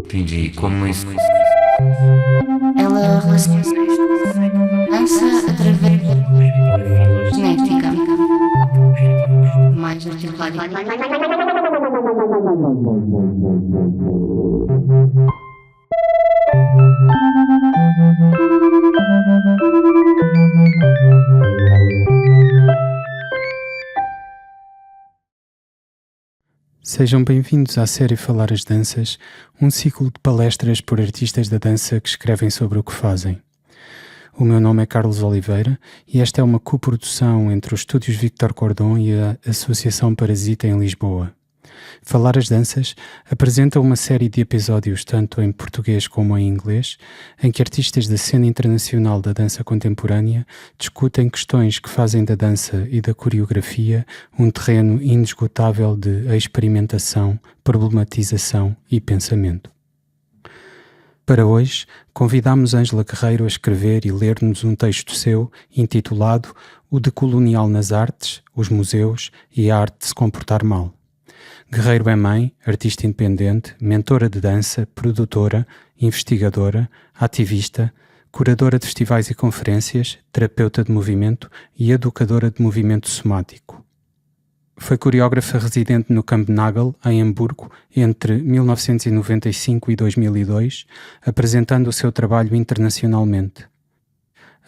Entendi. Como isso? Ela relaciona dança através da genética mais articulada. Sejam bem-vindos à série Falar as Danças, um ciclo de palestras por artistas da dança que escrevem sobre o que fazem. O meu nome é Carlos Oliveira e esta é uma coprodução entre os Estúdios Victor Cordon e a Associação Parasita em Lisboa. Falar as Danças apresenta uma série de episódios tanto em português como em inglês, em que artistas da cena internacional da dança contemporânea discutem questões que fazem da dança e da coreografia um terreno inesgotável de experimentação, problematização e pensamento. Para hoje, convidamos Ângela Guerreiro a escrever e ler-nos um texto seu intitulado O Decolonial nas Artes, os Museus e a Arte de se Comportar Mal. Guerreiro é mãe, artista independente, mentora de dança, produtora, investigadora, ativista, curadora de festivais e conferências, terapeuta de movimento e educadora de movimento somático. Foi coreógrafa residente no Kampnagel, em Hamburgo, entre 1995 e 2002, apresentando o seu trabalho internacionalmente.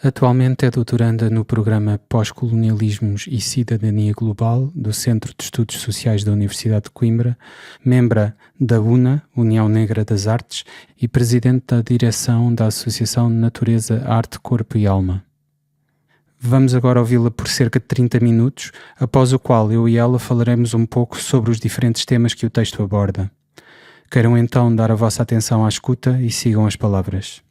Atualmente é doutoranda no programa Pós-Colonialismos e Cidadania Global do Centro de Estudos Sociais da Universidade de Coimbra, membra da UNA, União Negra das Artes, e presidente da direção da Associação Natureza, Arte, Corpo e Alma. Vamos agora ouvi-la por cerca de 30 minutos, após o qual eu e ela falaremos um pouco sobre os diferentes temas que o texto aborda. Queiram então dar a vossa atenção à escuta e sigam as palavras.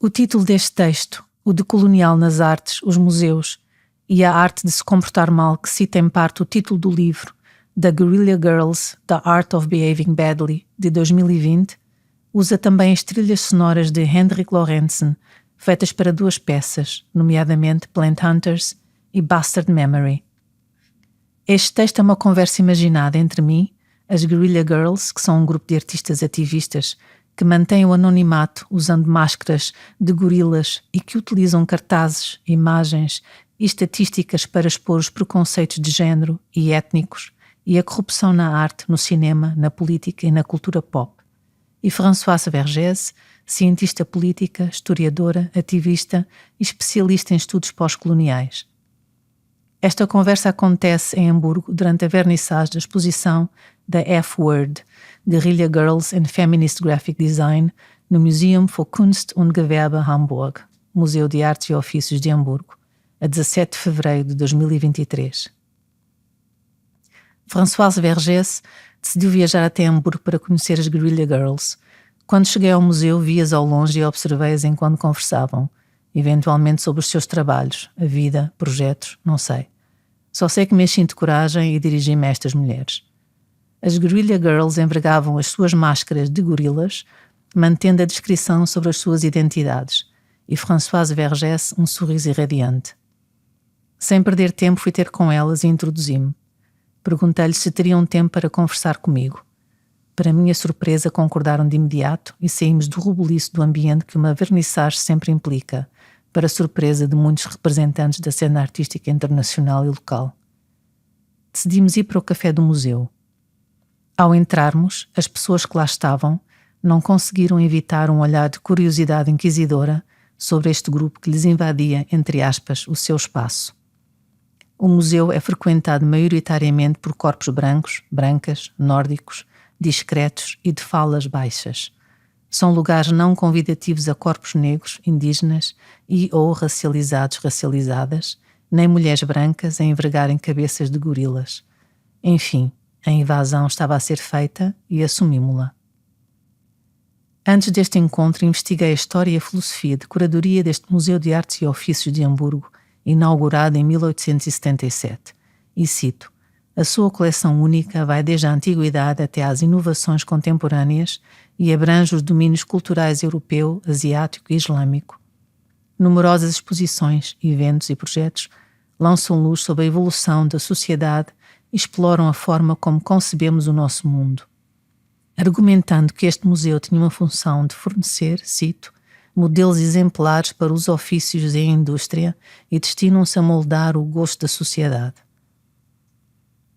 O título deste texto, O Decolonial nas Artes, os Museus e a Arte de se Comportar Mal, que cita em parte o título do livro The Guerrilla Girls, The Art of Behaving Badly, de 2020, usa também as trilhas sonoras de Henrik Lorentzen, feitas para duas peças, nomeadamente Plant Hunters e Bastard Memory. Este texto é uma conversa imaginada entre mim, as Guerrilla Girls, que são um grupo de artistas ativistas que mantêm o anonimato usando máscaras de gorilas e que utilizam cartazes, imagens e estatísticas para expor os preconceitos de género e étnicos e a corrupção na arte, no cinema, na política e na cultura pop. E Françoise Vergès, cientista política, historiadora, ativista e especialista em estudos pós-coloniais. Esta conversa acontece em Hamburgo durante a vernissage da exposição da F-Word, Guerrilla Girls and Feminist Graphic Design, no Museum für Kunst und Gewerbe Hamburg, Museu de Artes e Ofícios de Hamburgo, a 17 de fevereiro de 2023. Françoise Vergès decidiu viajar até Hamburgo para conhecer as Guerrilla Girls. Quando cheguei ao museu, vi-as ao longe e observei-as enquanto conversavam. eventualmente sobre os seus trabalhos, a vida, projetos, não sei. Só sei que me enchi de coragem e dirigi-me a estas mulheres. As Guerrilla Girls envergavam as suas máscaras de gorilas, mantendo a descrição sobre as suas identidades, e Françoise Vergès um sorriso irradiante. Sem perder tempo fui ter com elas e introduzi-me. Perguntei-lhes se teriam tempo para conversar comigo. Para minha surpresa concordaram de imediato e saímos do rebuliço do ambiente que uma vernissage sempre implica, para a surpresa de muitos representantes da cena artística internacional e local. Decidimos ir para o café do museu. Ao entrarmos, as pessoas que lá estavam não conseguiram evitar um olhar de curiosidade inquisidora sobre este grupo que lhes invadia, entre aspas, o seu espaço. O museu é frequentado maioritariamente por corpos brancos, brancas, nórdicos, discretos e de falas baixas. São lugares não convidativos a corpos negros, indígenas e ou racializados, racializadas, nem mulheres brancas a envergarem cabeças de gorilas. Enfim, a invasão estava a ser feita e assumimos-la. Antes deste encontro investiguei a história e a filosofia de curadoria deste Museu de Artes e Ofícios de Hamburgo, inaugurado em 1877, e cito: a sua coleção única vai desde a antiguidade até às inovações contemporâneas e abrange os domínios culturais europeu, asiático e islâmico. Numerosas exposições, eventos e projetos lançam luz sobre a evolução da sociedade e exploram a forma como concebemos o nosso mundo. Argumentando que este museu tinha uma função de fornecer, cito, modelos exemplares para os ofícios e a indústria e destinam-se a moldar o gosto da sociedade.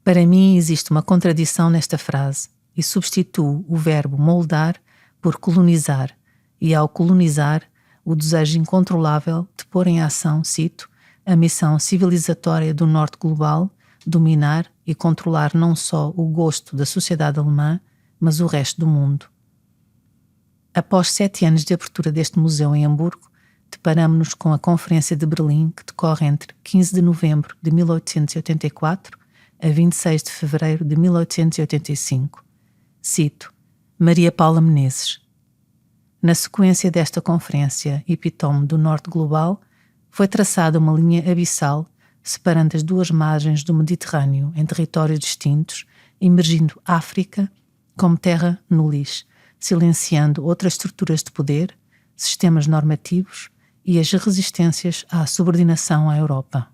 Para mim existe uma contradição nesta frase e substituo o verbo moldar por colonizar e, ao colonizar, o desejo incontrolável de pôr em ação, cito, a missão civilizatória do norte global, dominar e controlar não só o gosto da sociedade alemã, mas o resto do mundo. Após 7 anos de abertura deste museu em Hamburgo, deparamo-nos com a Conferência de Berlim, que decorre entre 15 de novembro de 1884 a 26 de fevereiro de 1885. Cito: Maria Paula Menezes. Na sequência desta conferência, epítome do Norte Global, foi traçada uma linha abissal separando as duas margens do Mediterrâneo em territórios distintos, emergindo África como terra no lixo, silenciando outras estruturas de poder, sistemas normativos e as resistências à subordinação à Europa.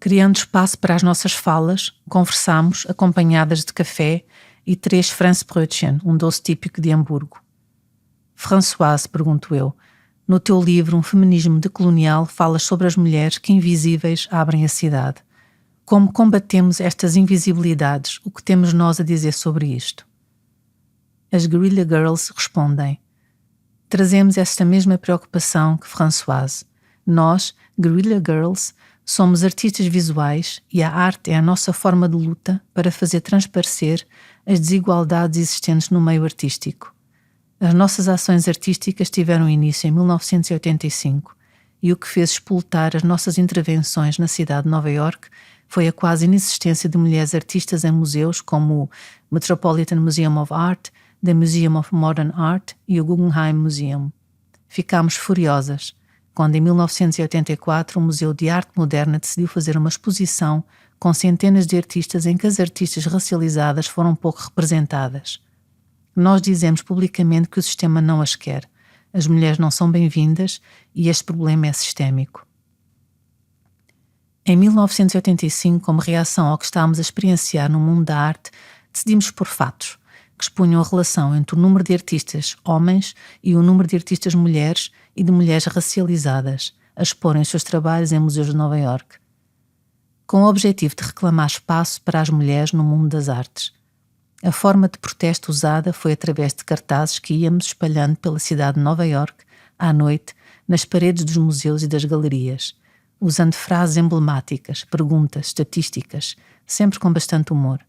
Criando espaço para as nossas falas, conversámos acompanhadas de café e 3 Franzbrötchen, um doce típico de Hamburgo. Françoise, pergunto eu, no teu livro Um Feminismo Decolonial falas sobre as mulheres que invisíveis abrem a cidade. Como combatemos estas invisibilidades? O que temos nós a dizer sobre isto? As Guerrilla Girls respondem: trazemos esta mesma preocupação que Françoise. Nós, Guerrilla Girls, somos artistas visuais e a arte é a nossa forma de luta para fazer transparecer as desigualdades existentes no meio artístico. As nossas ações artísticas tiveram início em 1985 e o que fez explotar as nossas intervenções na cidade de Nova Iorque foi a quase inexistência de mulheres artistas em museus como o Metropolitan Museum of Art, the Museum of Modern Art e o Guggenheim Museum. Ficámos furiosas quando, em 1984, o Museu de Arte Moderna decidiu fazer uma exposição com centenas de artistas em que as artistas racializadas foram pouco representadas. Nós dizemos publicamente que o sistema não as quer, as mulheres não são bem-vindas e este problema é sistémico. Em 1985, como reação ao que estávamos a experienciar no mundo da arte, decidimos pôr fatos que expunham a relação entre o número de artistas homens e o número de artistas mulheres e de mulheres racializadas a exporem os seus trabalhos em museus de Nova Iorque, com o objetivo de reclamar espaço para as mulheres no mundo das artes. A forma de protesto usada foi através de cartazes que íamos espalhando pela cidade de Nova Iorque, à noite, nas paredes dos museus e das galerias, usando frases emblemáticas, perguntas, estatísticas, sempre com bastante humor.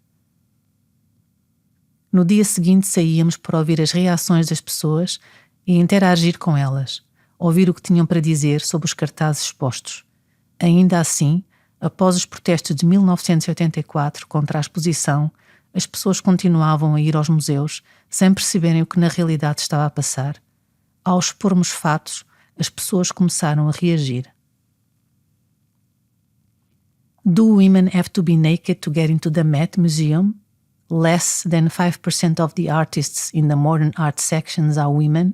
No dia seguinte saíamos para ouvir as reações das pessoas e interagir com elas, ouvir o que tinham para dizer sobre os cartazes expostos. Ainda assim, após os protestos de 1984 contra a exposição, as pessoas continuavam a ir aos museus sem perceberem o que na realidade estava a passar. Ao expormos fatos, as pessoas começaram a reagir. Do women have to be naked to get into the Met Museum? Less than 5% of the artists in the modern art sections are women,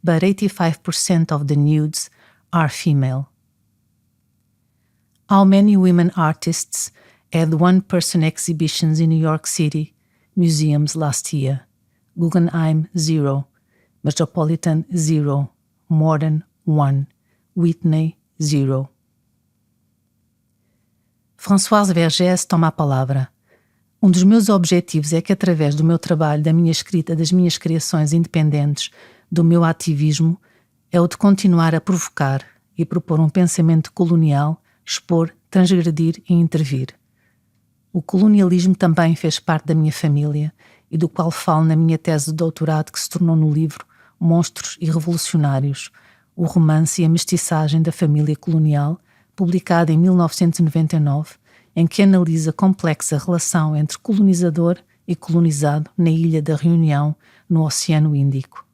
but 85% of the nudes are female. How many women artists had one-person exhibitions in New York City museums last year? Guggenheim 0, Metropolitan 0, Modern 1, Whitney 0. Françoise Vergès toma a palavra. Um dos meus objetivos é que, através do meu trabalho, da minha escrita, das minhas criações independentes, do meu ativismo, é o de continuar a provocar e propor um pensamento colonial, expor, transgredir e intervir. O colonialismo também fez parte da minha família e do qual falo na minha tese de doutorado, que se tornou no livro Monstros e Revolucionários, o romance e a mestiçagem da família colonial, publicado em 1999, em que analisa a complexa relação entre colonizador e colonizado na Ilha da Reunião, no Oceano Índico.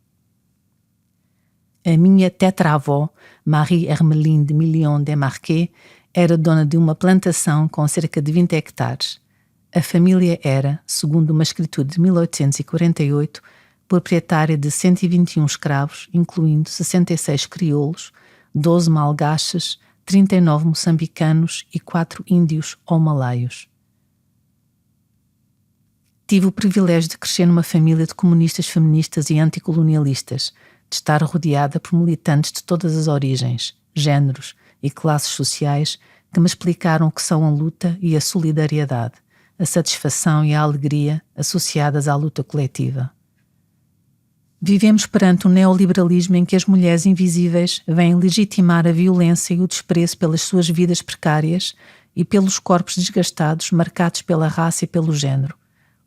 A minha tetravó, Marie-Hermeline de Million Desmarquet, era dona de uma plantação com cerca de 20 hectares. A família era, segundo uma escritura de 1848, proprietária de 121 escravos, incluindo 66 crioulos, 12 malgaches, 39 moçambicanos e 4 índios ou malaios. Tive o privilégio de crescer numa família de comunistas feministas e anticolonialistas, de estar rodeada por militantes de todas as origens, géneros e classes sociais que me explicaram o que são a luta e a solidariedade, a satisfação e a alegria associadas à luta coletiva. Vivemos perante um neoliberalismo em que as mulheres invisíveis vêm legitimar a violência e o desprezo pelas suas vidas precárias e pelos corpos desgastados marcados pela raça e pelo género,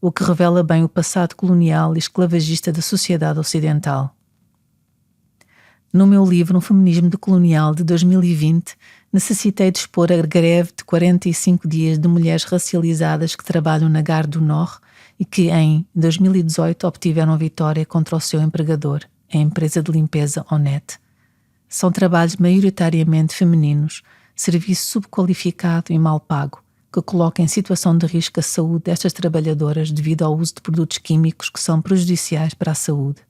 o que revela bem o passado colonial e esclavagista da sociedade ocidental. No meu livro Um Feminismo Decolonial de 2020, necessitei de expor a greve de 45 dias de mulheres racializadas que trabalham na Gare du Nord e que, em 2018, obtiveram vitória contra o seu empregador, a empresa de limpeza Honete. São trabalhos maioritariamente femininos, serviço subqualificado e mal pago, que coloca em situação de risco a saúde destas trabalhadoras devido ao uso de produtos químicos que são prejudiciais para a saúde.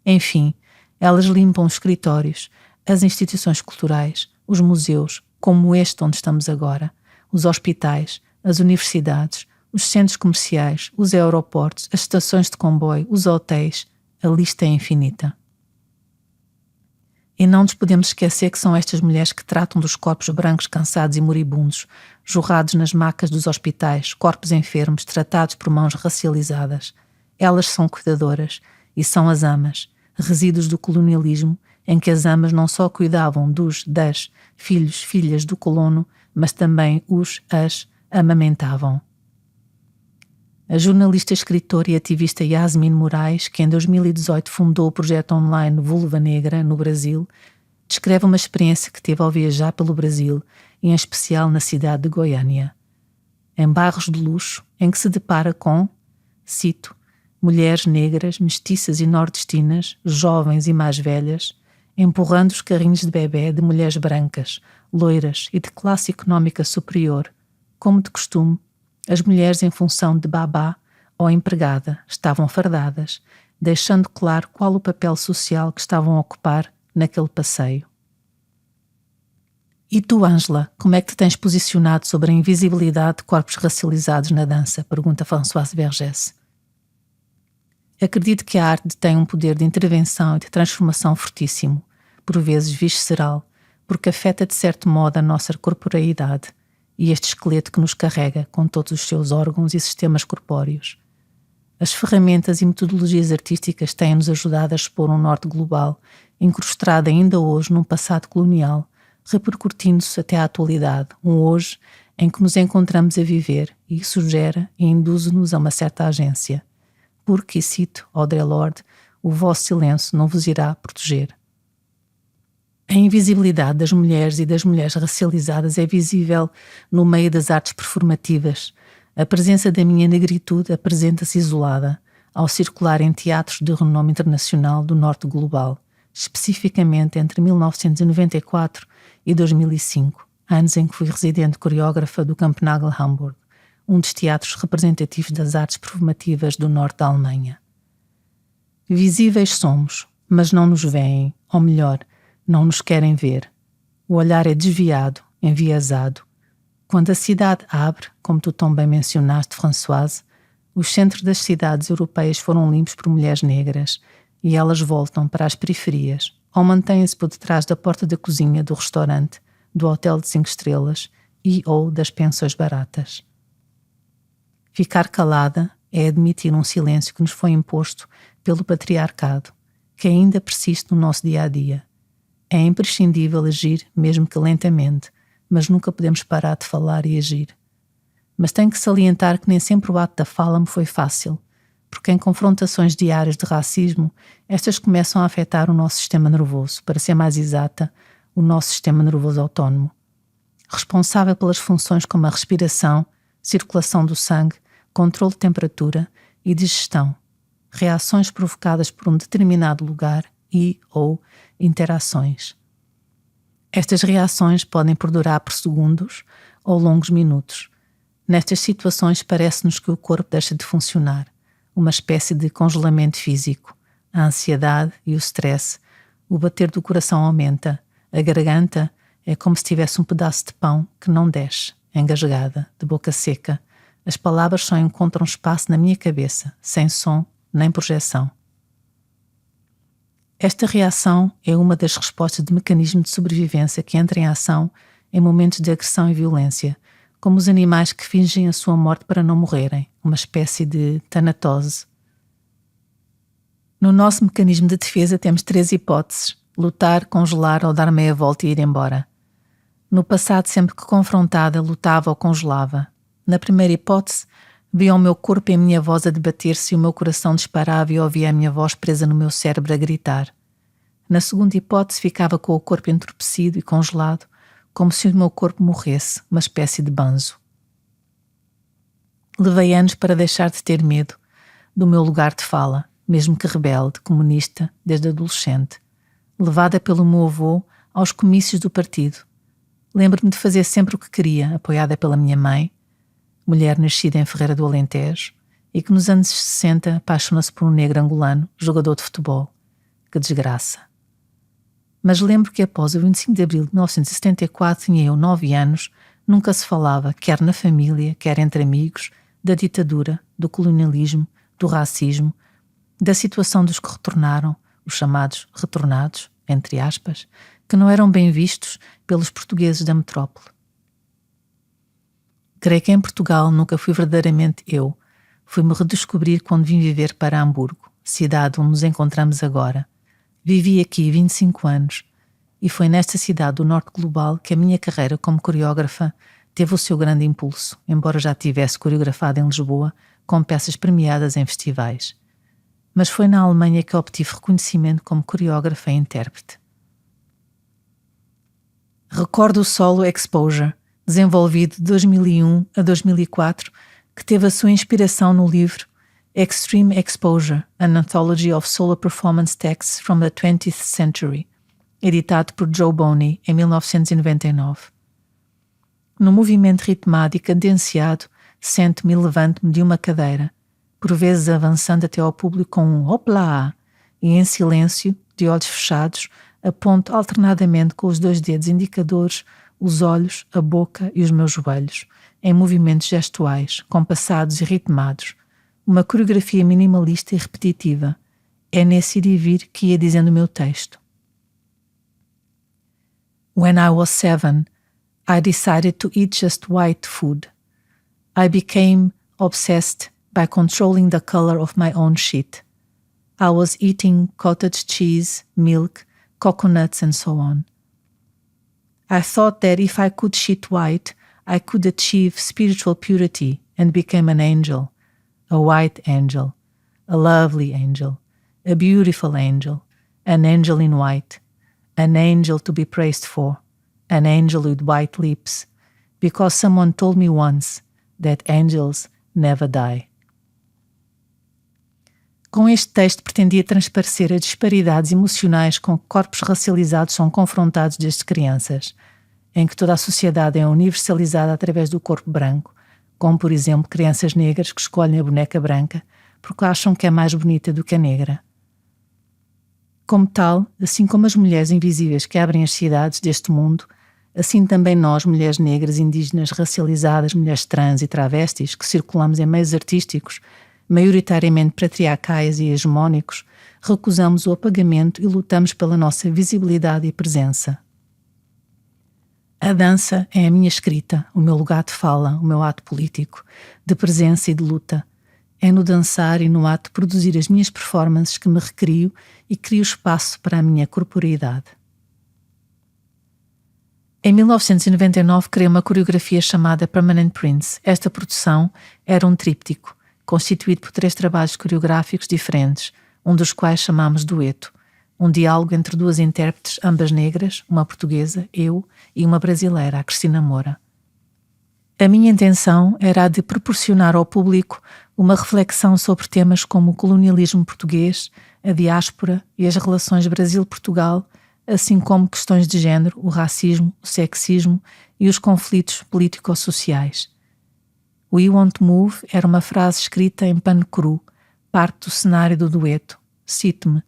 Enfim, elas limpam os escritórios, as instituições culturais, os museus, como este onde estamos agora, os hospitais, as universidades, os centros comerciais, os aeroportos, as estações de comboio, os hotéis, a lista é infinita. E não nos podemos esquecer que são estas mulheres que tratam dos corpos brancos cansados e moribundos, jorrados nas macas dos hospitais, corpos enfermos, tratados por mãos racializadas. Elas são cuidadoras e são as amas, resíduos do colonialismo, em que as amas não só cuidavam das filhos, filhas do colono, mas também as amamentavam. A jornalista, escritora e ativista Yasmin Moraes, que em 2018 fundou o projeto online Vulva Negra no Brasil, descreve uma experiência que teve ao viajar pelo Brasil, e em especial na cidade de Goiânia. Em bairros de luxo, em que se depara com, cito, mulheres negras, mestiças e nordestinas, jovens e mais velhas, empurrando os carrinhos de bebê de mulheres brancas, loiras e de classe económica superior. Como de costume, as mulheres em função de babá ou empregada estavam fardadas, deixando claro qual o papel social que estavam a ocupar naquele passeio. E tu, Ângela, como é que te tens posicionado sobre a invisibilidade de corpos racializados na dança? Pergunta Françoise Vergès. Acredito que a arte tem um poder de intervenção e de transformação fortíssimo, por vezes visceral, porque afeta de certo modo a nossa corporeidade e este esqueleto que nos carrega com todos os seus órgãos e sistemas corpóreos. As ferramentas e metodologias artísticas têm-nos ajudado a expor um norte global, incrustado ainda hoje num passado colonial, repercutindo-se até à atualidade, um hoje em que nos encontramos a viver, e isso gera e induz-nos a uma certa agência. Porque, e cito Audre Lorde, o vosso silêncio não vos irá proteger. A invisibilidade das mulheres e das mulheres racializadas é visível no meio das artes performativas. A presença da minha negritude apresenta-se isolada, ao circular em teatros de renome internacional do norte global, especificamente entre 1994 e 2005, anos em que fui residente coreógrafa do Kampnagel Hamburg, um dos teatros representativos das artes performativas do norte da Alemanha. Visíveis somos, mas não nos veem, ou melhor, não nos querem ver. O olhar é desviado, enviesado. Quando a cidade abre, como tu tão bem mencionaste, Françoise, os centros das cidades europeias foram limpos por mulheres negras e elas voltam para as periferias ou mantêm-se por detrás da porta da cozinha do restaurante, do hotel de 5 estrelas e ou das pensões baratas. Ficar calada é admitir um silêncio que nos foi imposto pelo patriarcado, que ainda persiste no nosso dia-a-dia. É imprescindível agir, mesmo que lentamente, mas nunca podemos parar de falar e agir. Mas tenho que salientar que nem sempre o ato da fala me foi fácil, porque em confrontações diárias de racismo, estas começam a afetar o nosso sistema nervoso, para ser mais exata, o nosso sistema nervoso autónomo, responsável pelas funções como a respiração, circulação do sangue, controle de temperatura e digestão, reações provocadas por um determinado lugar e ou interações. Estas reações podem perdurar por segundos ou longos minutos. Nestas situações parece-nos que o corpo deixa de funcionar, uma espécie de congelamento físico. A ansiedade e o stress, o bater do coração aumenta, a garganta é como se tivesse um pedaço de pão que não desce, engasgada, de boca seca. As palavras só encontram espaço na minha cabeça, sem som nem projeção. Esta reação é uma das respostas de mecanismo de sobrevivência que entra em ação em momentos de agressão e violência, como os animais que fingem a sua morte para não morrerem, uma espécie de tanatose. No nosso mecanismo de defesa temos 3 hipóteses: lutar, congelar ou dar meia volta e ir embora. No passado, sempre que confrontada, lutava ou congelava. Na primeira hipótese, via o meu corpo e a minha voz a debater-se e o meu coração disparava e ouvia a minha voz presa no meu cérebro a gritar. Na segunda hipótese, ficava com o corpo entorpecido e congelado, como se o meu corpo morresse, uma espécie de banzo. Levei anos para deixar de ter medo do meu lugar de fala, mesmo que rebelde, comunista, desde adolescente, levada pelo meu avô aos comícios do partido. Lembro-me de fazer sempre o que queria, apoiada pela minha mãe, mulher nascida em Ferreira do Alentejo, e que nos anos 60 apaixona-se por um negro angolano, jogador de futebol. Que desgraça! Mas lembro que após o 25 de abril de 1974 tinha eu 9 anos, nunca se falava, quer na família, quer entre amigos, da ditadura, do colonialismo, do racismo, da situação dos que retornaram, os chamados retornados, entre aspas, que não eram bem vistos pelos portugueses da metrópole. Creio que em Portugal nunca fui verdadeiramente eu. Fui-me redescobrir quando vim viver para Hamburgo, cidade onde nos encontramos agora. Vivi aqui 25 anos e foi nesta cidade do norte global que a minha carreira como coreógrafa teve o seu grande impulso, embora já tivesse coreografado em Lisboa com peças premiadas em festivais. Mas foi na Alemanha que obtive reconhecimento como coreógrafa e intérprete. Recordo o solo Exposure, desenvolvido de 2001 a 2004, que teve a sua inspiração no livro Extreme Exposure, An Anthology of Solo Performance Texts from the 20th Century, editado por Joe Boney em 1999. No movimento ritmado e cadenciado, sento-me e levanto-me de uma cadeira, por vezes avançando até ao público com um hopla, e em silêncio, de olhos fechados, aponto alternadamente com os 2 dedos indicadores os olhos, a boca e os meus joelhos, em movimentos gestuais, compassados e ritmados, uma coreografia minimalista e repetitiva. É nesse ir e vir que ia dizendo o meu texto. When I was 7, I decided to eat just white food. I became obsessed by controlling the color of my own shit. I was eating cottage cheese, milk, coconuts and so on. I thought that if I could shit white, I could achieve spiritual purity and become an angel, a white angel, a lovely angel, a beautiful angel, an angel in white, an angel to be praised for, an angel with white lips, because someone told me once that angels never die. Com este texto pretendia transparecer as disparidades emocionais com que corpos racializados são confrontados desde crianças, em que toda a sociedade é universalizada através do corpo branco, como por exemplo crianças negras que escolhem a boneca branca porque acham que é mais bonita do que a negra. Como tal, assim como as mulheres invisíveis que abrem as cidades deste mundo, assim também nós, mulheres negras, indígenas, racializadas, mulheres trans e travestis, que circulamos em meios artísticos, maioritariamente patriarcais e hegemónicos, recusamos o apagamento e lutamos pela nossa visibilidade e presença. A dança é a minha escrita, o meu lugar de fala, o meu ato político, de presença e de luta. É no dançar e no ato de produzir as minhas performances que me recrio e crio espaço para a minha corporeidade. Em 1999 criei uma coreografia chamada Permanent Prince. Esta produção era um tríptico, constituído por 3 trabalhos coreográficos diferentes, um dos quais chamámos dueto, um diálogo entre 2 intérpretes, ambas negras, uma portuguesa, eu, e uma brasileira, a Cristina Moura. A minha intenção era a de proporcionar ao público uma reflexão sobre temas como o colonialismo português, a diáspora e as relações Brasil-Portugal, assim como questões de género, o racismo, o sexismo e os conflitos político-sociais. We Want to Move era uma frase escrita em pano cru, parte do cenário do dueto, Cite-me.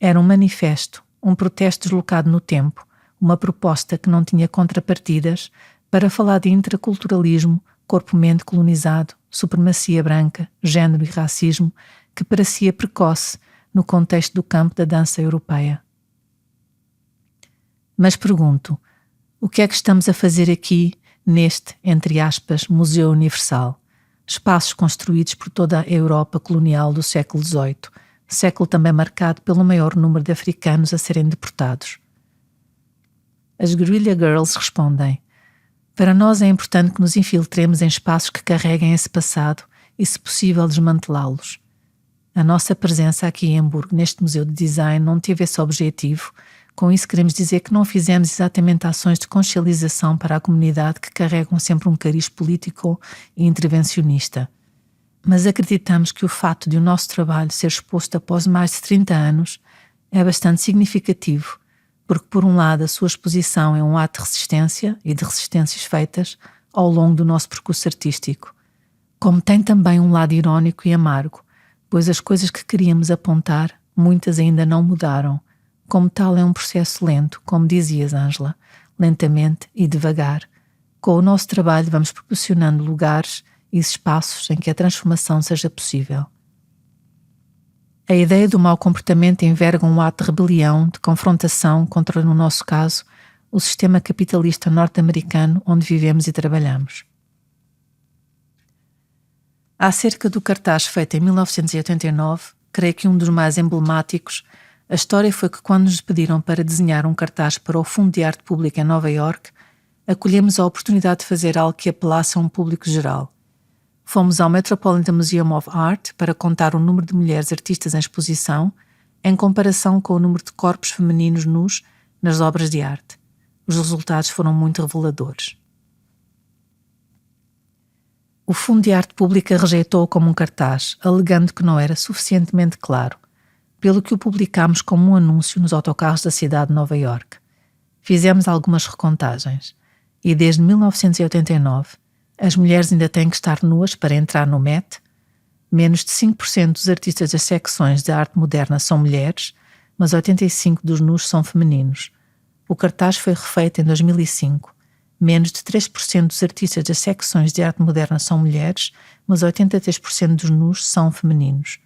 Era um manifesto, um protesto deslocado no tempo, uma proposta que não tinha contrapartidas para falar de interculturalismo, corpo-mente colonizado, supremacia branca, género e racismo, que parecia precoce no contexto do campo da dança europeia. Mas pergunto, o que é que estamos a fazer aqui neste, entre aspas, Museu Universal? Espaços construídos por toda a Europa colonial do século XVIII, século também marcado pelo maior número de africanos a serem deportados. As Guerrilla Girls respondem: para nós é importante que nos infiltremos em espaços que carreguem esse passado e, se possível, desmantelá-los. A nossa presença aqui em Hamburgo, neste Museu de Design, não teve esse objetivo. Com isso queremos dizer que não fizemos exatamente ações de consciencialização para a comunidade que carregam sempre um cariz político e intervencionista. Mas acreditamos que o fato de o nosso trabalho ser exposto após mais de 30 anos é bastante significativo, porque por um lado a sua exposição é um ato de resistência e de resistências feitas ao longo do nosso percurso artístico, como tem também um lado irónico e amargo, pois as coisas que queríamos apontar, muitas ainda não mudaram. Como tal, é um processo lento, como dizias, Ângela, lentamente e devagar. Com o nosso trabalho vamos proporcionando lugares e espaços em que a transformação seja possível. A ideia do mau comportamento enverga um ato de rebelião, de confrontação contra, no nosso caso, o sistema capitalista norte-americano onde vivemos e trabalhamos. Acerca do cartaz feito em 1989, creio que um dos mais emblemáticos, a história foi que quando nos pediram para desenhar um cartaz para o Fundo de Arte Pública em Nova Iorque, acolhemos a oportunidade de fazer algo que apelasse a um público geral. Fomos ao Metropolitan Museum of Art para contar o número de mulheres artistas em exposição em comparação com o número de corpos femininos nus nas obras de arte. Os resultados foram muito reveladores. O Fundo de Arte Pública rejeitou-o como um cartaz, alegando que não era suficientemente claro, pelo que o publicámos como um anúncio nos autocarros da cidade de Nova Iorque. Fizemos algumas recontagens e desde 1989 as mulheres ainda têm que estar nuas para entrar no Met. Menos de 5% dos artistas das secções de arte moderna são mulheres, mas 85% dos nus são femininos. O cartaz foi refeito em 2005. Menos de 3% dos artistas das secções de arte moderna são mulheres, mas 83% dos nus são femininos.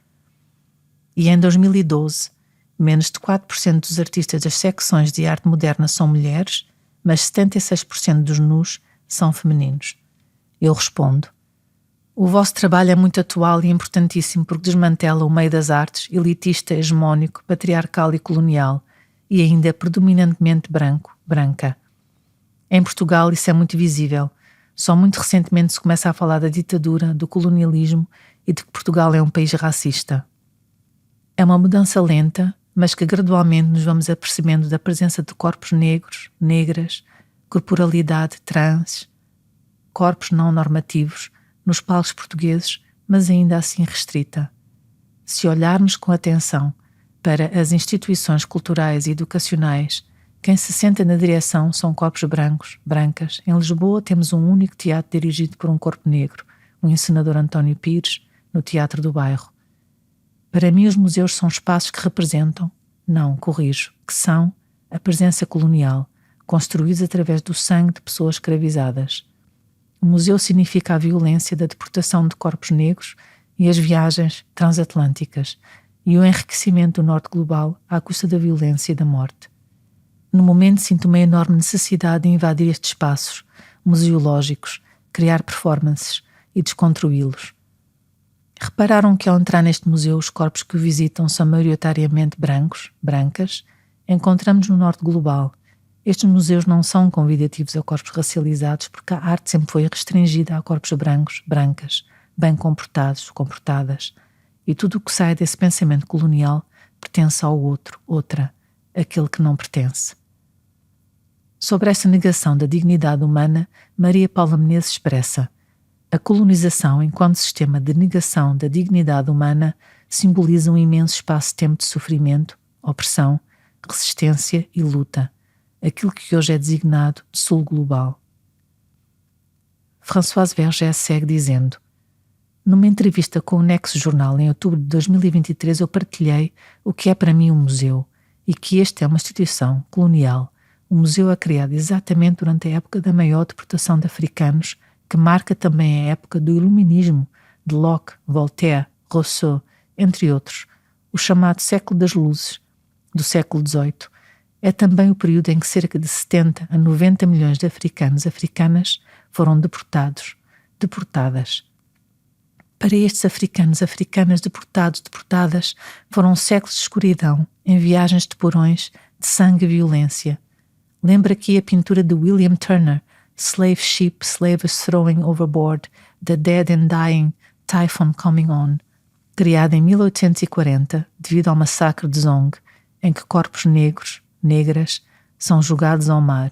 E em 2012, menos de 4% dos artistas das secções de arte moderna são mulheres, mas 76% dos nus são femininos. Eu respondo: o vosso trabalho é muito atual e importantíssimo porque desmantela o meio das artes, elitista, hegemónico, patriarcal e colonial, e ainda predominantemente branca. Em Portugal isso é muito visível. Só muito recentemente se começa a falar da ditadura, do colonialismo e de que Portugal é um país racista. É uma mudança lenta, mas que gradualmente nos vamos apercebendo da presença de corpos negros, negras, corporalidade trans, corpos não normativos, nos palcos portugueses, mas ainda assim restrita. Se olharmos com atenção para as instituições culturais e educacionais, quem se senta na direção são corpos brancos, brancas. Em Lisboa temos um único teatro dirigido por um corpo negro, o encenador António Pires, no Teatro do Bairro. Para mim os museus são espaços que representam, não, corrijo, que são a presença colonial, construídos através do sangue de pessoas escravizadas. O museu significa a violência da deportação de corpos negros e as viagens transatlânticas e o enriquecimento do norte global à custa da violência e da morte. No momento sinto uma enorme necessidade de invadir estes espaços museológicos, criar performances e desconstruí-los. Repararam que ao entrar neste museu os corpos que o visitam são maioritariamente brancos, brancas? Encontramos no norte global. Estes museus não são convidativos a corpos racializados porque a arte sempre foi restringida a corpos brancos, brancas, bem comportados, comportadas. E tudo o que sai desse pensamento colonial pertence ao outro, outra, aquele que não pertence. Sobre esta negação da dignidade humana, Maria Paula Menezes expressa: a colonização, enquanto sistema de negação da dignidade humana, simboliza um imenso espaço-tempo de sofrimento, opressão, resistência e luta, aquilo que hoje é designado de sul global. Françoise Vergès segue dizendo: numa entrevista com o Nexo Jornal em outubro de 2023 eu partilhei o que é para mim um museu e que este é uma instituição colonial. O museu é criado exatamente durante a época da maior deportação de africanos, que marca também a época do Iluminismo, de Locke, Voltaire, Rousseau, entre outros, o chamado século das luzes, do século XVIII. É também o período em que cerca de 70 a 90 milhões de africanos e africanas foram deportadas. Para estes africanos e africanas deportadas, foram séculos de escuridão, em viagens de porões, de sangue e violência. Lembra aqui a pintura de William Turner, Slave Ship, Slaves Throwing Overboard, The Dead and Dying, Typhoon Coming On, criada em 1840 devido ao massacre de Zong, em que corpos negros, negras, são jogados ao mar,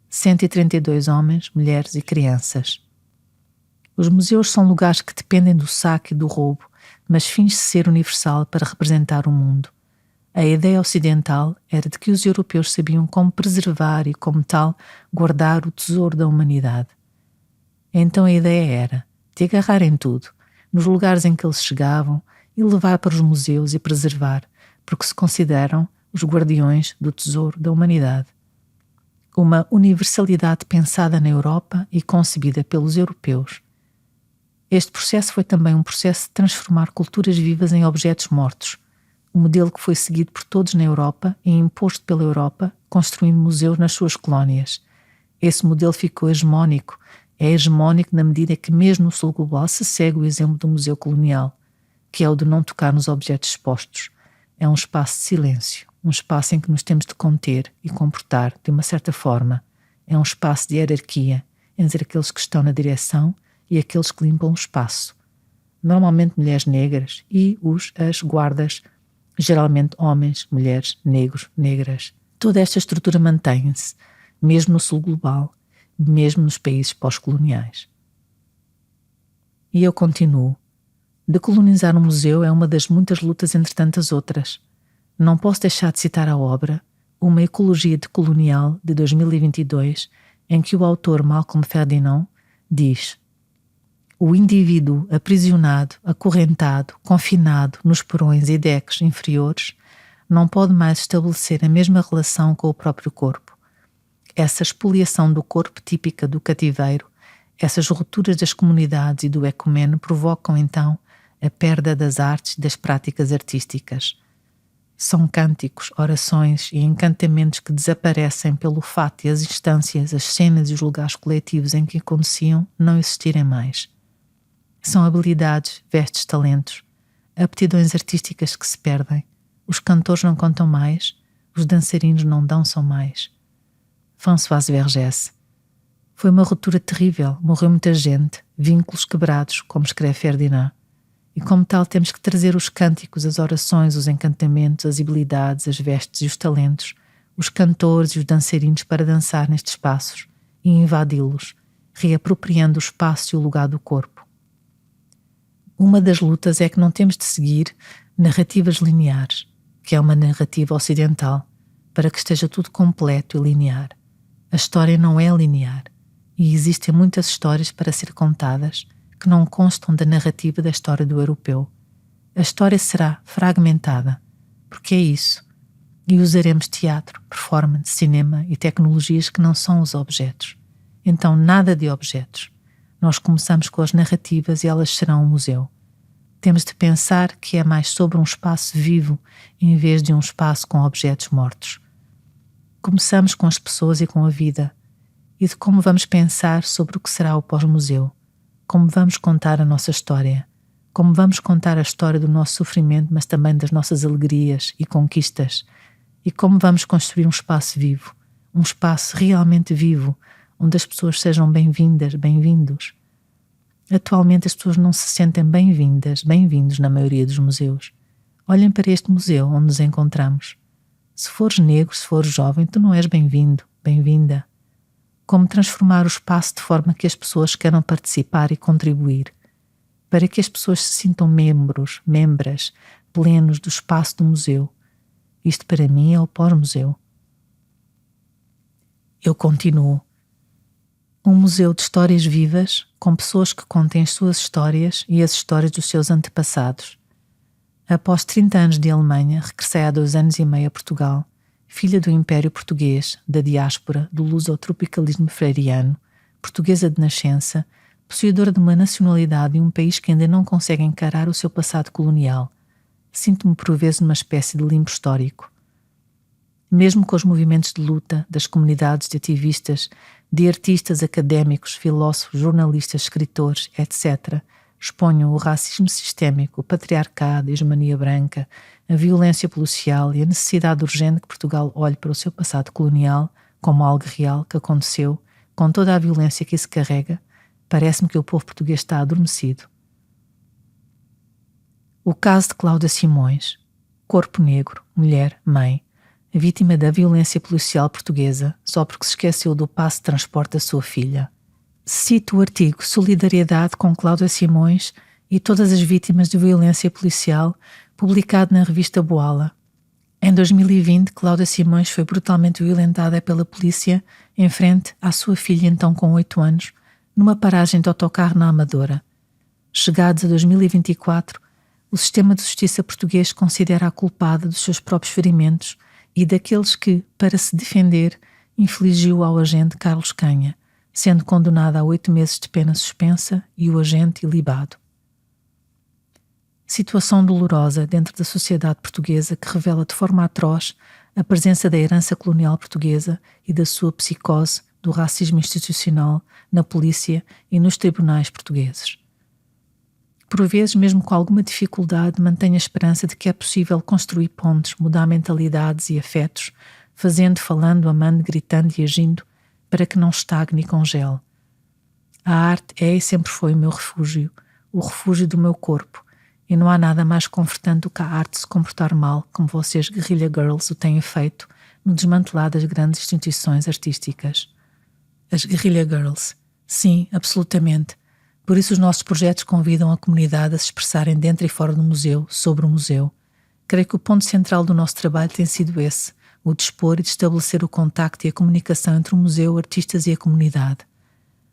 132 homens, mulheres e crianças. Os museus são lugares que dependem do saque e do roubo, mas finge-se ser universal para representar o mundo. A ideia ocidental era de que os europeus sabiam como preservar e, como tal, guardar o tesouro da humanidade. Então a ideia era de agarrar em tudo, nos lugares em que eles chegavam, e levar para os museus e preservar, porque se consideram os guardiões do tesouro da humanidade. Uma universalidade pensada na Europa e concebida pelos europeus. Este processo foi também um processo de transformar culturas vivas em objetos mortos, um modelo que foi seguido por todos na Europa e imposto pela Europa, construindo museus nas suas colónias. Esse modelo ficou hegemónico. É hegemónico na medida que mesmo no sul global se segue o exemplo do museu colonial, que é o de não tocar nos objetos expostos. É um espaço de silêncio, um espaço em que nos temos de conter e comportar de uma certa forma. É um espaço de hierarquia entre aqueles que estão na direção e aqueles que limpam o espaço. Normalmente mulheres negras e as guardas, geralmente homens, mulheres, negros, negras. Toda esta estrutura mantém-se, mesmo no sul global, mesmo nos países pós-coloniais. E eu continuo. Decolonizar um museu é uma das muitas lutas entre tantas outras. Não posso deixar de citar a obra Uma Ecologia Decolonial, de 2022, em que o autor Malcolm Ferdinand diz: o indivíduo aprisionado, acorrentado, confinado nos porões e decks inferiores não pode mais estabelecer a mesma relação com o próprio corpo. Essa expoliação do corpo típica do cativeiro, essas rupturas das comunidades e do ecumeno provocam então a perda das artes e das práticas artísticas. São cânticos, orações e encantamentos que desaparecem pelo fato de as instâncias, as cenas e os lugares coletivos em que aconteciam não existirem mais. São habilidades, vestes, talentos, aptidões artísticas que se perdem. Os cantores não cantam mais, os dançarinos não dançam mais. Françoise Vergès. Foi uma ruptura terrível, morreu muita gente, vínculos quebrados, como escreve Ferdinand. E como tal temos que trazer os cânticos, as orações, os encantamentos, as habilidades, as vestes e os talentos, os cantores e os dançarinos para dançar nestes espaços e invadi-los, reapropriando o espaço e o lugar do corpo. Uma das lutas é que não temos de seguir narrativas lineares, que é uma narrativa ocidental, para que esteja tudo completo e linear. A história não é linear, e existem muitas histórias para ser contadas que não constam da narrativa da história do europeu. A história será fragmentada, porque é isso, e usaremos teatro, performance, cinema e tecnologias que não são os objetos. Então nada de objetos. Nós começamos com as narrativas e elas serão um museu. Temos de pensar que é mais sobre um espaço vivo em vez de um espaço com objetos mortos. Começamos com as pessoas e com a vida, e de como vamos pensar sobre o que será o pós-museu, como vamos contar a nossa história, como vamos contar a história do nosso sofrimento, mas também das nossas alegrias e conquistas, e como vamos construir um espaço vivo, um espaço realmente vivo, onde as pessoas sejam bem-vindas, bem-vindos. Atualmente as pessoas não se sentem bem-vindas, bem-vindos na maioria dos museus. Olhem para este museu onde nos encontramos. Se fores negro, se fores jovem, tu não és bem-vindo, bem-vinda. Como transformar o espaço de forma que as pessoas queiram participar e contribuir, para que as pessoas se sintam membros, membras, plenos do espaço do museu. Isto para mim é o pós-museu. Eu continuo. Um museu de histórias vivas, com pessoas que contem as suas histórias e as histórias dos seus antepassados. Após 30 anos de Alemanha, regressei há 2 anos e meio a Portugal, filha do Império Português, da diáspora, do lusotropicalismo freiriano, portuguesa de nascença, possuidora de uma nacionalidade e um país que ainda não consegue encarar o seu passado colonial. Sinto-me por vezes numa espécie de limbo histórico. Mesmo com os movimentos de luta das comunidades de ativistas, de artistas, académicos, filósofos, jornalistas, escritores, etc., exponham o racismo sistémico, o patriarcado, a hegemonia branca, a violência policial e a necessidade urgente que Portugal olhe para o seu passado colonial como algo real que aconteceu, com toda a violência que isso carrega, parece-me que o povo português está adormecido. O caso de Cláudia Simões, corpo negro, mulher, mãe, vítima da violência policial portuguesa só porque se esqueceu do passe de transporte da sua filha. Cito o artigo Solidariedade com Cláudia Simões e todas as vítimas de violência policial, publicado na revista Boala. Em 2020, Cláudia Simões foi brutalmente violentada pela polícia em frente à sua filha, então com 8 anos, numa paragem de autocarro na Amadora. Chegados a 2024, o sistema de justiça português considera a culpada dos seus próprios ferimentos e daqueles que, para se defender, infligiu ao agente Carlos Canha, sendo condenada a 8 meses de pena suspensa e o agente ilibado. Situação dolorosa dentro da sociedade portuguesa que revela de forma atroz a presença da herança colonial portuguesa e da sua psicose do racismo institucional na polícia e nos tribunais portugueses. Por vezes, mesmo com alguma dificuldade, mantenho a esperança de que é possível construir pontes, mudar mentalidades e afetos, fazendo, falando, amando, gritando e agindo, para que não estagne e congele. A arte é e sempre foi o meu refúgio, o refúgio do meu corpo, e não há nada mais confortante do que a arte se comportar mal, como vocês, Guerrilla Girls, o têm feito no desmantelar das grandes instituições artísticas. As Guerrilla Girls. Sim, absolutamente. Por isso os nossos projetos convidam a comunidade a se expressarem dentro e fora do museu, sobre o museu. Creio que o ponto central do nosso trabalho tem sido esse, o de expor e de estabelecer o contacto e a comunicação entre o museu, artistas e a comunidade.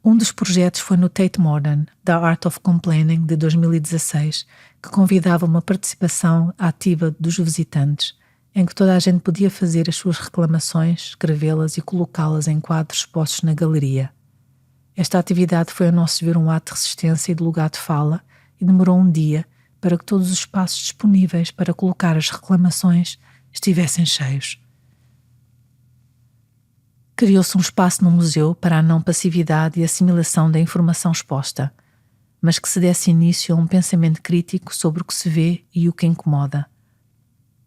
Um dos projetos foi no Tate Modern, The Art of Complaining, de 2016, que convidava uma participação ativa dos visitantes, em que toda a gente podia fazer as suas reclamações, escrevê-las e colocá-las em quadros expostos na galeria. Esta atividade foi a nosso ver um ato de resistência e de lugar de fala e demorou um dia para que todos os espaços disponíveis para colocar as reclamações estivessem cheios. Criou-se um espaço no museu para a não passividade e assimilação da informação exposta, mas que se desse início a um pensamento crítico sobre o que se vê e o que incomoda.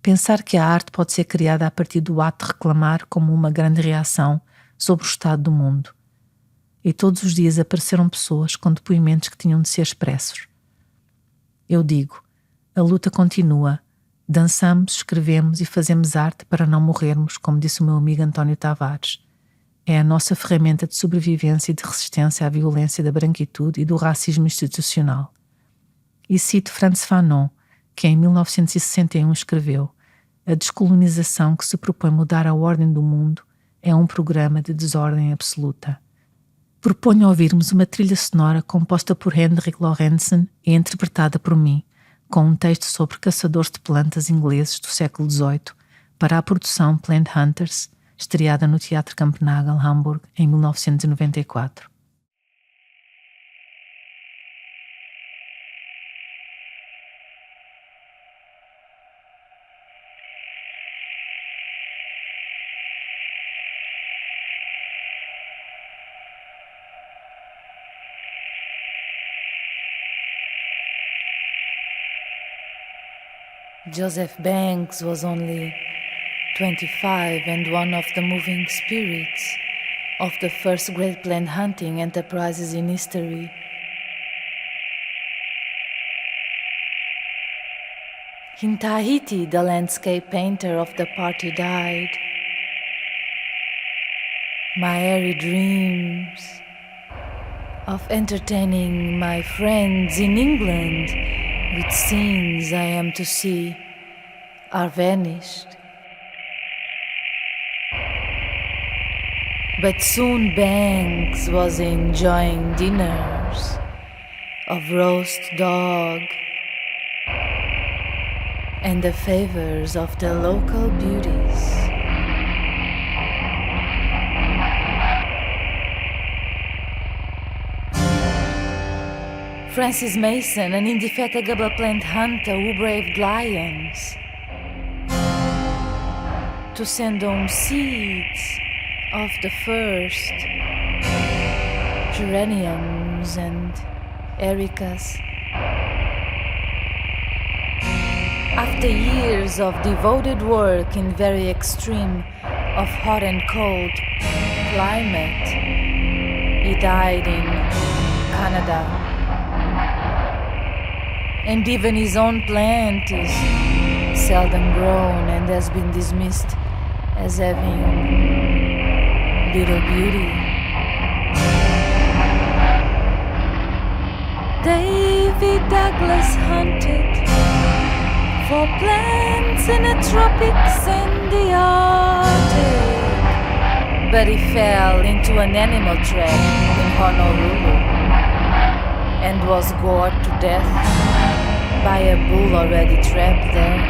Pensar que a arte pode ser criada a partir do ato de reclamar como uma grande reação sobre o estado do mundo. E todos os dias apareceram pessoas com depoimentos que tinham de ser expressos. Eu digo, a luta continua, dançamos, escrevemos e fazemos arte para não morrermos, como disse o meu amigo António Tavares. É a nossa ferramenta de sobrevivência e de resistência à violência da branquitude e do racismo institucional. E cito Frantz Fanon, que em 1961 escreveu: "A descolonização que se propõe mudar a ordem do mundo é um programa de desordem absoluta." Proponho ouvirmos uma trilha sonora composta por Henrik Lorentzen e interpretada por mim, com um texto sobre caçadores de plantas ingleses do século XVIII, para a produção Plant Hunters, estreada no Teatro Kampnagel, Hamburgo, em 1994. Joseph Banks was only 25 and one of the moving spirits of the first great plant hunting enterprises in history. In Tahiti, the landscape painter of the party died. My airy dreams of entertaining my friends in England with scenes I am to see are vanished. But soon Banks was enjoying dinners of roast dog and the favors of the local beauties. Francis Mason, an indefatigable plant hunter who braved lions to send home seeds of the first geraniums and ericas. After years of devoted work in very extreme of hot and cold climate, he died in Canada. And even his own plant is seldom grown and has been dismissed as having little beauty. David Douglas hunted for plants in the tropics and the Arctic, but he fell into an animal trap in Honolulu and was gored to death by a bull already trapped there.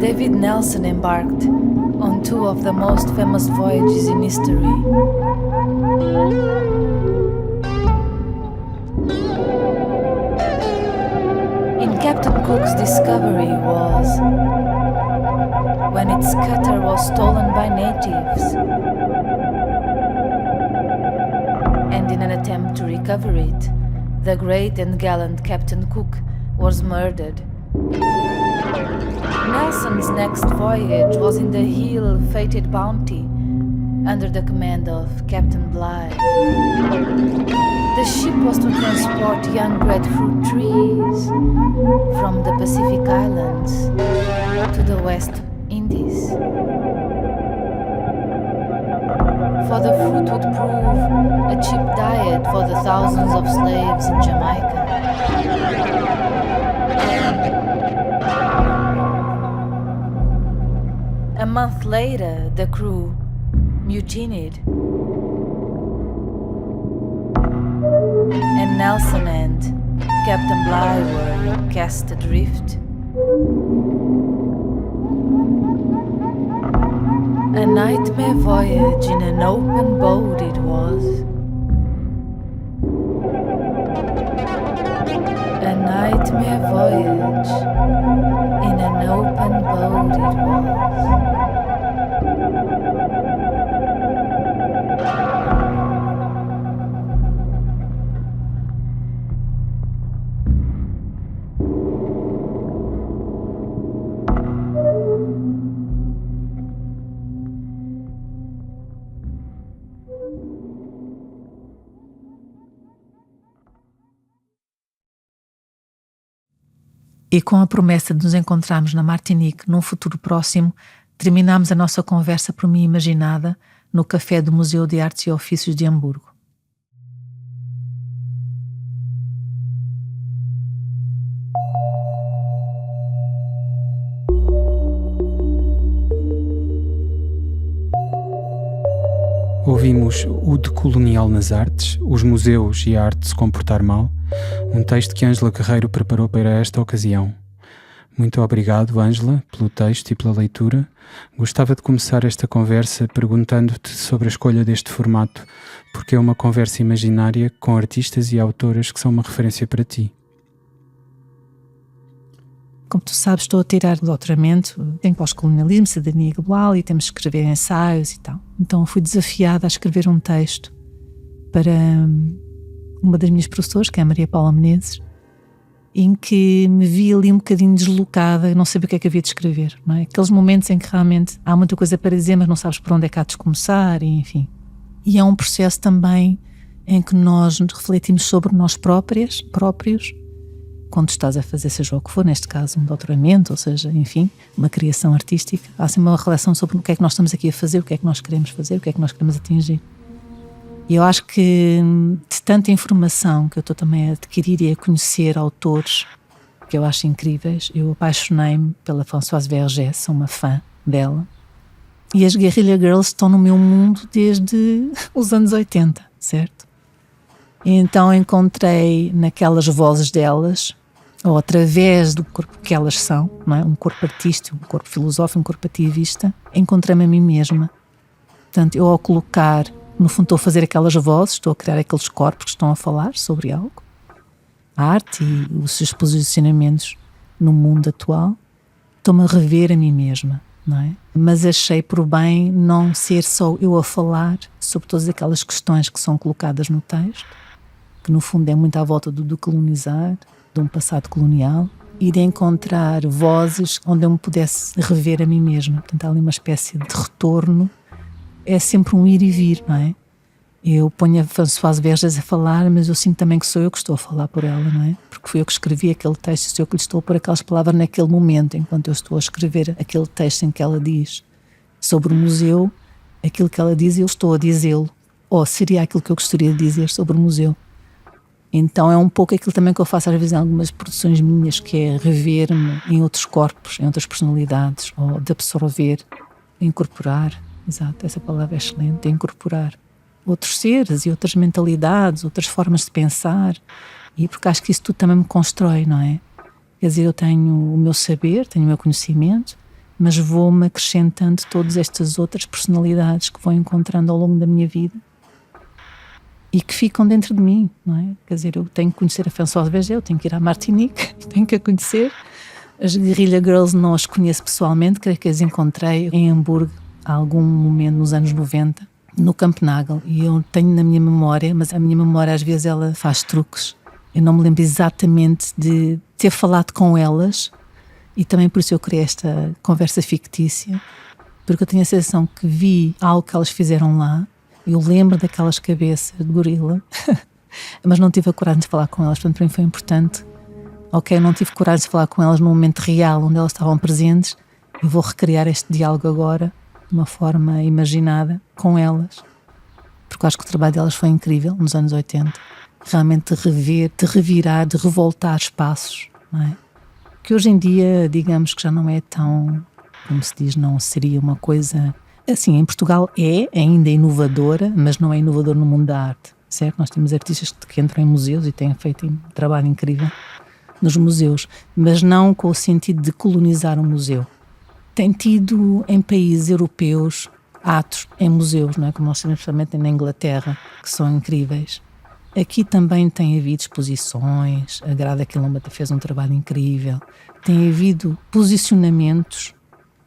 David Nelson embarked on two of the most famous voyages in history. Captain Cook's discovery was when its cutter was stolen by natives, and in an attempt to recover it, the great and gallant Captain Cook was murdered. Nelson's next voyage was in the ill-fated Bounty, under the command of Captain Bligh. The ship was to transport young breadfruit trees from the Pacific Islands to the West Indies. For the fruit would prove a cheap diet for the thousands of slaves in Jamaica. A month later, the crew mutinied, and Nelson and Captain Bligh were cast adrift. A nightmare voyage in an open boat it was. A nightmare voyage in an open boat it was. E com a promessa de nos encontrarmos na Martinique num futuro próximo, terminámos a nossa conversa por mim imaginada no café do Museu de Artes e Ofícios de Hamburgo. Ouvimos O Decolonial nas Artes, os museus e a arte de se comportar mal, um texto que Ângela Guerreiro preparou para esta ocasião. Muito obrigado, Ângela, pelo texto e pela leitura. Gostava de começar esta conversa perguntando-te sobre a escolha deste formato, porque é uma conversa imaginária com artistas e autoras que são uma referência para ti. Como tu sabes, estou a tirar o doutoramento em pós-colonialismo, cidadania global, e temos que escrever ensaios e tal. Então fui desafiada a escrever um texto para uma das minhas professoras, que é a Maria Paula Menezes, em que me vi ali um bocadinho deslocada, não sabia o que é que havia de escrever, não é? Aqueles momentos em que realmente há muita coisa para dizer, mas não sabes por onde é que há de começar, e enfim. E é um processo também em que nós refletimos sobre nós próprios, quando estás a fazer seja o que for, neste caso um doutoramento, ou seja, enfim, uma criação artística, há sempre uma reflexão sobre o que é que nós estamos aqui a fazer, o que é que nós queremos fazer, o que é que nós queremos atingir. E eu acho que de tanta informação que eu estou também a adquirir e a conhecer autores que eu acho incríveis, eu apaixonei-me pela Françoise Vergès, sou uma fã dela, e as Guerrilla Girls estão no meu mundo desde os anos 80, certo? E então encontrei naquelas vozes delas, ou através do corpo que elas são, não é? Um corpo artístico, um corpo filosófico, um corpo ativista, encontrei-me a mim mesma. Portanto, eu ao colocar, no fundo estou a fazer aquelas vozes, estou a criar aqueles corpos que estão a falar sobre algo, a arte e os seus posicionamentos no mundo atual, estou-me a rever a mim mesma, não é? Mas achei por bem não ser só eu a falar sobre todas aquelas questões que são colocadas no texto, que no fundo é muito à volta do decolonizar, de um passado colonial, e de encontrar vozes onde eu me pudesse rever a mim mesma. Portanto, há ali uma espécie de retorno, é sempre um ir e vir, não é? Eu ponho a Françoise Vergès a falar, mas eu sinto também que sou eu que estou a falar por ela, não é? Porque fui eu que escrevi aquele texto, sou eu que lhe estou a pôr aquelas palavras naquele momento, enquanto eu estou a escrever aquele texto em que ela diz sobre o museu, aquilo que ela diz eu estou a dizê-lo, ou seria aquilo que eu gostaria de dizer sobre o museu. Então é um pouco aquilo também que eu faço às vezes em algumas produções minhas, que é rever-me em outros corpos, em outras personalidades, ou de absorver, incorporar, exato, essa palavra é excelente, incorporar outros seres e outras mentalidades, outras formas de pensar, e porque acho que isso tudo também me constrói, não é? Quer dizer, eu tenho o meu saber, tenho o meu conhecimento, mas vou-me acrescentando todas estas outras personalidades que vou encontrando ao longo da minha vida e que ficam dentro de mim, não é? Quer dizer, eu tenho que conhecer a Françoise Vergès, eu tenho que ir à Martinique, tenho que a conhecer. As Guerrilla Girls não as conheço pessoalmente, creio que as encontrei em Hamburgo há algum momento nos anos 90, no Kampnagel, e eu tenho na minha memória, mas a minha memória às vezes ela faz truques. Eu não me lembro exatamente de ter falado com elas, e também por isso eu criei esta conversa fictícia, porque eu tenho a sensação que vi algo que elas fizeram lá. Eu lembro daquelas cabeças de gorila, mas não tive a coragem de falar com elas, portanto para mim foi importante. Ok, não tive coragem de falar com elas no momento real onde elas estavam presentes, e vou recriar este diálogo agora de uma forma imaginada com elas, porque eu acho que o trabalho delas foi incrível nos anos 80, realmente de rever, de revirar, de revoltar espaços, não é? Que hoje em dia, digamos que já não é tão, como se diz, não seria uma coisa... Assim, em Portugal é ainda inovadora, mas não é inovadora no mundo da arte, certo? Nós temos artistas que entram em museus e têm feito um trabalho incrível nos museus, mas não com o sentido de colonizar um museu. Tem tido em países europeus atos em museus, não é? Como nós temos especialmente na Inglaterra, que são incríveis. Aqui também tem havido exposições, a Grada Quilomba fez um trabalho incrível, tem havido posicionamentos,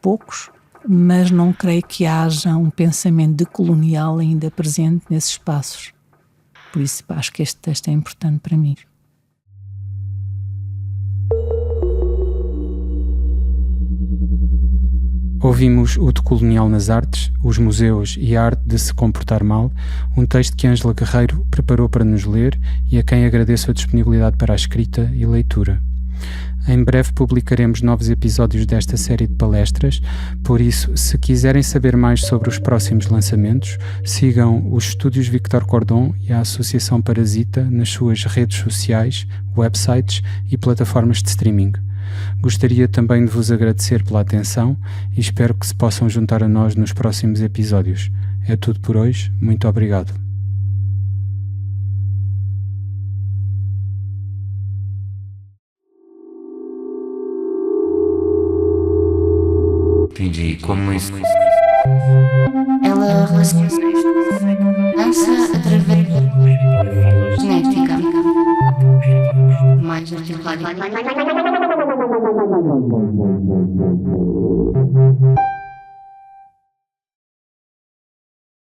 poucos, mas não creio que haja um pensamento decolonial ainda presente nesses espaços. Por isso acho que este texto é importante para mim. Ouvimos O Decolonial nas Artes, os museus e a arte de se comportar mal, um texto que Ângela Guerreiro preparou para nos ler e a quem agradeço a disponibilidade para a escrita e leitura. Em breve publicaremos novos episódios desta série de palestras, por isso, se quiserem saber mais sobre os próximos lançamentos, sigam os Estúdios Victor Cordon e a Associação Parasita nas suas redes sociais, websites e plataformas de streaming. Gostaria também de vos agradecer pela atenção e espero que se possam juntar a nós nos próximos episódios. É tudo por hoje, muito obrigado. Entendi como isso. Ela relaciona dança através da genética mais articulada.